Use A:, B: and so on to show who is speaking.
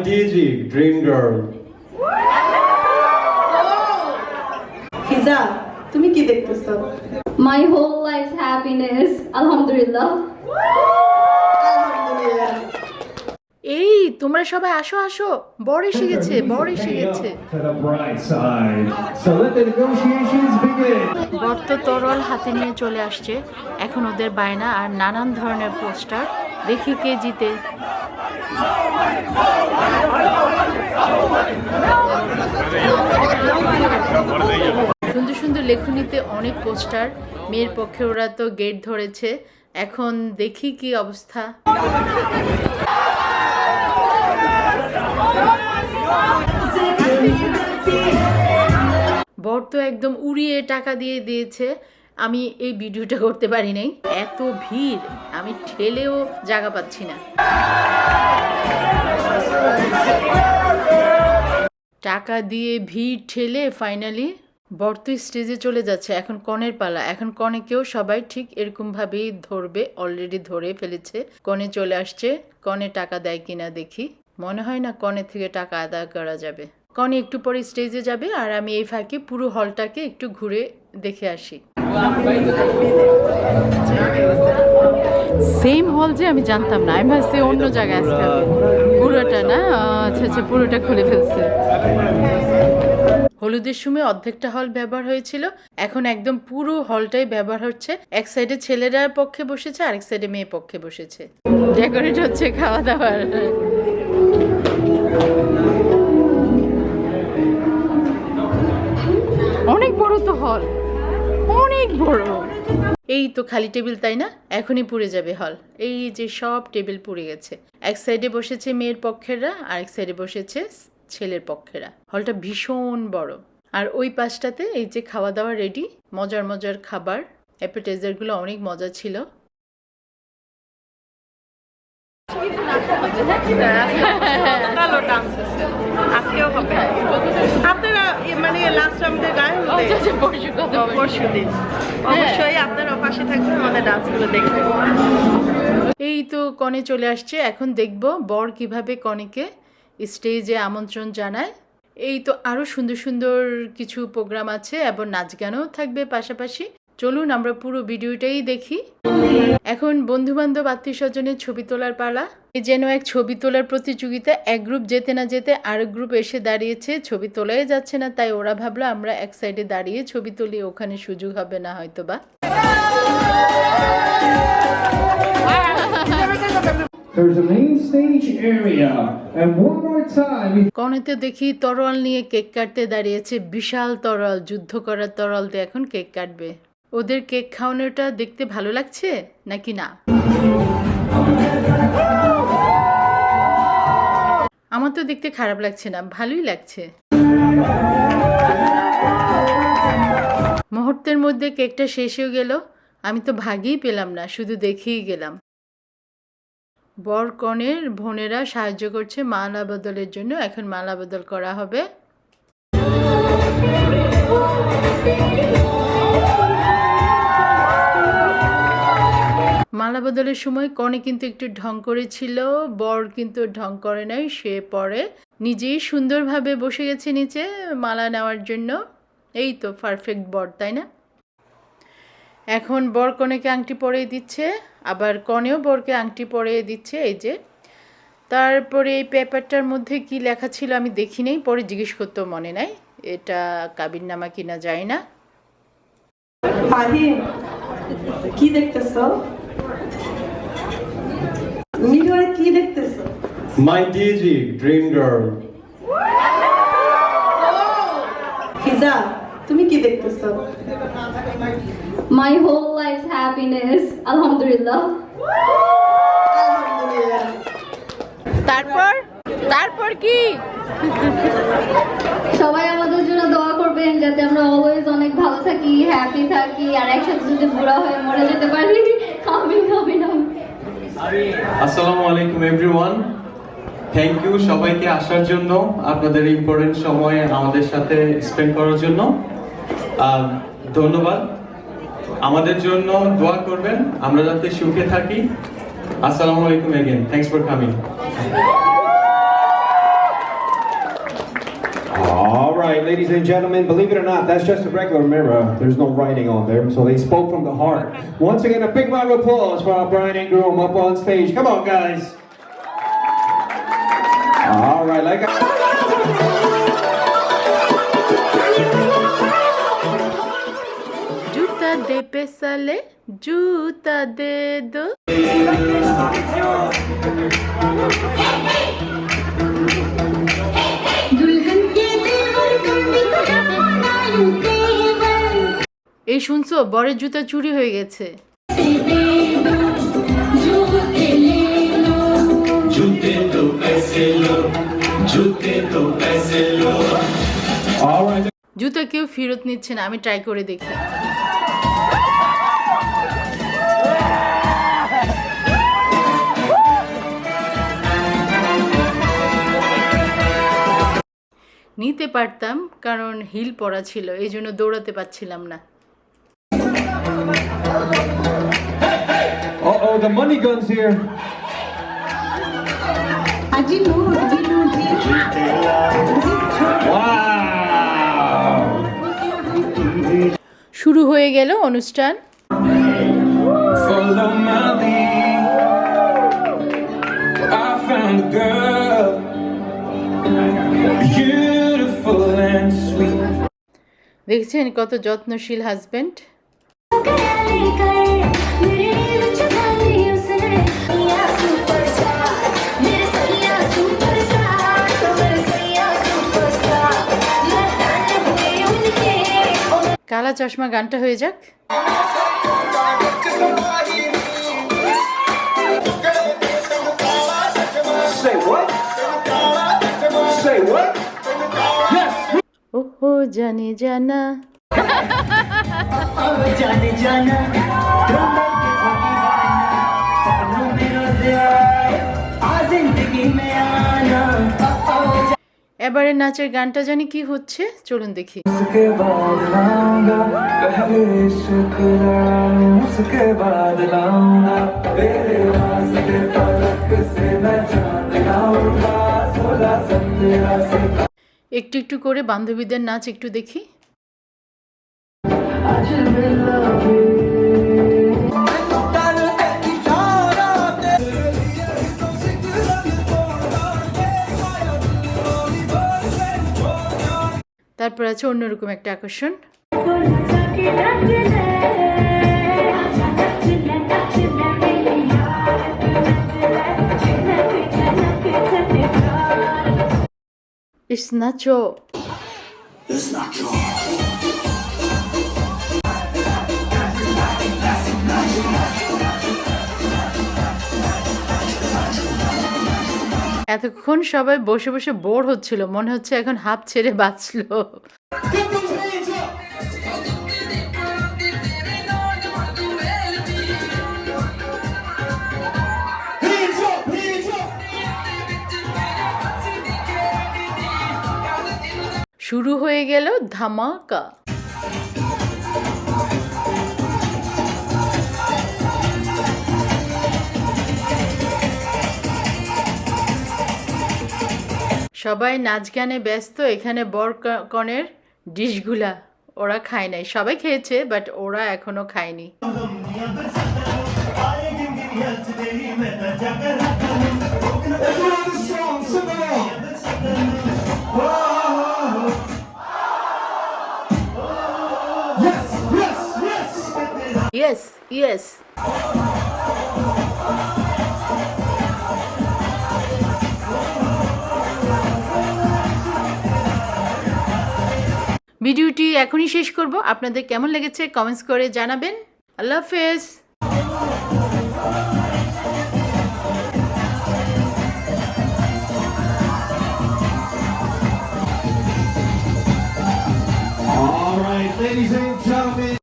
A: Gigi, dream girl.
B: Fiza, তুমি কি দেখতেছো?
C: My whole life's happiness. Alhamdulillah.
B: আলহামদুলিল্লাহ।
D: এই তোমরা সবাই আসো আসো, বর এসে গেছে, বর এসে গেছে।
E: To the bright side. So let the negotiations begin.
D: বর তো তরোয়াল হাতে নিয়ে চলে আসছে, এখন ওদের বায়না আর নানান ধরনের পোস্টার, দেখি কে জিতে। সুন্দর সুন্দর লেখনীতে অনেক পোস্টার, মেয়ের পক্ষে ওরা তো গেট ধরেছে, এখন দেখি কি অবস্থা। বর তো একদম উড়িয়ে টাকা দিয়ে দিয়েছে, আমি এই ভিডিওটা করতে পারি নাই, এত ভিড় আমি ঠেলেও জায়গা পাচ্ছি না। টাকা দিয়ে ভিড় ঠেলে ফাইনালি বর তো স্টেজে চলে যাচ্ছে, এখন কনের পালা, এখন কনেকেও সবাই ঠিক এরকম ভাবেই ধরবে, অলরেডি ধরে ফেলেছে। কনে চলে আসছে, কনে টাকা দেয় কিনা দেখি, মনে হয় না কনে থেকে টাকা আদায় করা যাবে। কনে একটু পরে স্টেজে যাবে আর আমি এই ফাঁকে পুরো হলটাকে একটু ঘুরে দেখে আসি। সেম হল যে আমি জানতাম না, আমি ভাবছি অন্য জায়গায় আসতে হবে। পুরোটা না, আচ্ছা আচ্ছা, পুরোটা খুলে ফেলছে। হলুদের সময় অর্ধেকটা হল ব্যবহার হয়েছিল, এখন একদম পুরো হলটাই ব্যবহার হচ্ছে। এক সাইডে ছেলেরা পক্ষে বসেছে, আরেক সাইডে মেয়ে পক্ষে বসেছে। ডেকোরেট হচ্ছে খাওয়া দাওয়ার। অনেক বড় তো হল, অনেক বড়। এই তো খালি টেবিল, তাই না? এখনই পুড়ে যাবে হল। এই যে সব টেবিল পুড়ে গেছে। এক সাইডে বসেছে মেয়ের পক্ষেরা, আরেক সাইডে বসেছে ছেলের পক্ষেরা। হলটা ভীষণ বড়। আর ওই পাশটাতে এই যে খাওয়া দাওয়া রেডি, মজার মজার খাবার, অ্যাপেটাইজারগুলো অনেক মজা ছিল।
B: আজকেও হবে। আপনারা মানে লাস্ট আমাদের গায়ে পরশুদিন অবশ্যই আপনারা পাশে থাকবেন, আমাদের ডান্সগুলো দেখবেন।
D: এই তো কনে চলে আসছে, এখন দেখব বর কিভাবে কনেকে স্টেজে আমন্ত্রণ জানায়। এই তো আরো সুন্দর সুন্দর কিছু প্রোগ্রাম আছে এবং নাচ গানও থাকবে পাশাপাশি। চলুন আমরা পুরো ভিডিওটাই দেখি। এখন বন্ধু বান্ধব আত্মীয় স্বজনের ছবি তোলার পালা। এই যেন এক ছবি তোলার প্রতিযোগিতা, এক গ্রুপ যেতে না যেতে আরেক গ্রুপ এসে দাঁড়িয়েছে, ছবি তোলাই যাচ্ছে না, তাই ওরা ভাবলো আমরা এক সাইডে দাঁড়িয়ে ছবি তুলি, ওখানে সুযোগ হবে না হয়তো বা।
E: There's a main stage area, and one more time.
D: কনেতে দেখি তরোয়াল নিয়ে কেক কাটতে দাঁড়িয়েছে, বিশাল তরোয়াল, যুদ্ধ করার তরোয়াল দিয়ে এখন কেক কাটবে। ওদের কেক খাওয়ানোটা দেখতে ভালো লাগছে নাকি না? আমার তো দেখতে খারাপ লাগছে না, ভালোই লাগছে। মুহূর্তের মধ্যে কেকটা শেষ হয়ে গেল, আমি তো ভাগই পেলাম না, শুধু দেখেই গেলাম। বর কনের বোনেরা সাহায্য করছে মালা বদলের জন্য, এখন মালা বদল করা হবে। মালা বদলের সময় কনে কিন্তু একটু ঢং করেছিল, বর কিন্তু ঢং করে নাই, সে পরে নিজেই সুন্দরভাবে বসে গেছে নিচে মালা নেওয়ার জন্য। এই তো পারফেক্ট বর, তাই না? এখন বর কনেকে আংটি পরিয়ে দিচ্ছে, আবার কনেও বরকে আংটি পরিয়ে দিচ্ছে। এই যে তারপরে এই পেপারটার মধ্যে কি লেখা ছিল আমি দেখি নাই, পরে জিজ্ঞেস করতেও মনে নাই, এটা কাবিননামা কিনা যায় না।
B: কি দেখতেছো? মিররে কি দেখতেছো?
A: My Gigi, dream girl.
B: ফিজা, তুমি কি দেখতেছো?
C: My whole life's happiness. Alhamdulillah.
B: আলহামদুলিল্লাহ।
D: তারপর কি?
C: সবাই আমাদের জন্য দোয়া করবেন যাতে আমরা অলওয়েজ অনেক ভালো থাকি, হ্যাপি থাকি, আর একসাথে যদি বুড়া হয়ে মরে যেতে পারি। আমিন আমিন আমিন।
A: আসসালামু আলাইকুম এভরিওয়ান। থ্যাংক ইউ সবাইকে আসার জন্য, আপনাদের ইম্পর্টেন্ট সময় আমাদের সাথে স্পেন্ড করার জন্য ধন্যবাদ। আমাদের জন্য দোয়া করবেন, আমরা যাতে সুখে থাকি। আসসালামু আলাইকুম again, thanks for coming.
F: ladies and gentlemen, believe it or not, that's just a regular mirror. There's no writing on them, so they spoke from the heart. Once again, a big round of applause for our bride and groom up on stage. Come on, guys. All right, like
D: জুতা দে পেছালে জুতা দে দো এই শুনছো বরের জুতা চুরি হয়ে গেছে জুতা কেউ ফেরত নিচ্ছে না আমি ট্রাই করে দেখি নিতে পারতাম কারণ হিল পরা ছিল এই জন্য দৌড়াতে পারছিলাম না
F: Uh-oh, the money gun's here. Wow!
D: শুরু হয়ে গেল অনুষ্ঠান
F: Follow my lead. I found a girl, beautiful and sweet.
D: দেখছেন কত যত্নশীল হাজবেন্ড কালা চশমা গানটা হয়ে যাক
F: Say what? Say what? Yes!
D: ওহো জানি জানা
G: जाने जाना जिंदगी में आना
D: এবারে নাচের গানটা জানি কি হচ্ছে চলুন দেখি
G: उसके बाद लाऊंगा पहले इश्क लड़ाऊं उसके बाद लाऊंगा तेरे वास्ते फलक से मैं चांद लाऊंगा 16 17
D: একটু একটু করে বান্ধবীদের নাচ একটু দেখি
G: आज मिला
D: তারপর আছে অন্যরকম একটা আকর্ষণ It's Nacho.
G: It's not your
D: এতক্ষণ সবাই বসে বসে বোর হচ্ছিল মনে হচ্ছে এখন হাফ ছেড়ে বাঁচলো শুরু হয়ে গেল ধামাকা সবাই নাচ গানে ব্যস্ত এখানে বর কনের ডিশগুলা ওরা খায় নাই সবাই খেয়েছে বাট ওরা এখনো খায়নি Yes, yes. ভিডিওটি এখনই শেষ করব আপনাদের কেমন লেগেছে কমেন্টস করে জানাবেন আল্লাহ হাফেজ
F: All right, ladies and